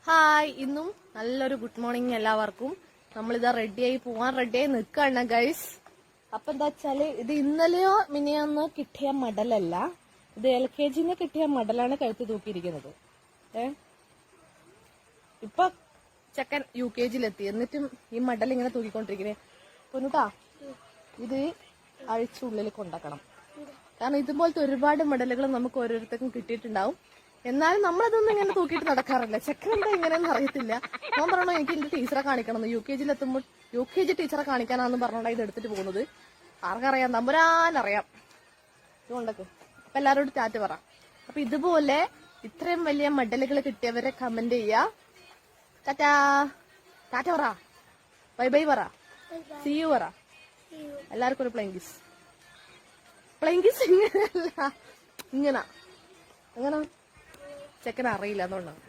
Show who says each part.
Speaker 1: Hi, ഇന്നും നല്ലൊരു good morning എല്ലാവർക്കും. നമ്മളിതാ പോവാൻ റെഡിയായി നിൽക്കുകയാണ് ഗൈസ്. അപ്പൊ എന്താ വെച്ചാല് ഇത് ഇന്നലെയോ മിനിയാന്നോ കിട്ടിയ മടലല്ല, ഇത് LKG കിട്ടിയ മടലാണ് കഴുത്ത് തൂക്കിയിരിക്കുന്നത്. ഇപ്പൊ ചെക്കൻ UKG-ലെത്തി, എന്നിട്ടും ഈ മടൽ ഇങ്ങനെ തൂക്കിക്കൊണ്ടിരിക്കുന്നേ. പൊന്നുട്ടാ, ഇത് അഴിച്ചുള്ളിൽ കൊണ്ടാക്കണം. കാരണം ഇതുപോലത്തെ ഒരുപാട് മെഡലുകൾ നമുക്ക് ഓരോരുത്തർക്കും കിട്ടിയിട്ടുണ്ടാവും. എന്നാലും നമ്മളതൊന്നും ഇങ്ങനെ തൂക്കിയിട്ട് നടക്കാറില്ല. ചെക്കൻ എന്താ ഇങ്ങനെയൊന്നും അറിയത്തില്ല. ഞാൻ പറഞ്ഞോ എനിക്ക് എന്റെ ടീച്ചറെ കാണിക്കണം എന്ന്. UKG-ലെത്തുമ്പോൾ UKG ടീച്ചറെ കാണിക്കാനാണെന്ന് പറഞ്ഞോണ്ടാ ഇത് എടുത്തിട്ട് പോകുന്നത്. ആർക്കറിയാം, നമ്പുരാനറിയാം. ഇതുകൊണ്ടൊക്കെ അപ്പൊ എല്ലാവരോടും ടാറ്റ പറ. അപ്പൊ ഇതുപോലെ ഇത്രയും വലിയ മെഡലുകൾ കിട്ടിയവരെ കമന്റ് ചെയ്യാ. ടാറ്റാ ടാറ്റ പറ, ബൈ ബൈ പറ, സി യു പറ. എല്ലാവർക്കും ഒരു പ്ലെയിൻ കിസ്. ഇങ്ങനെയല്ല, ഇങ്ങനെ ചെക്കൻ അറിയില്ല അതുകൊണ്ടാണ്.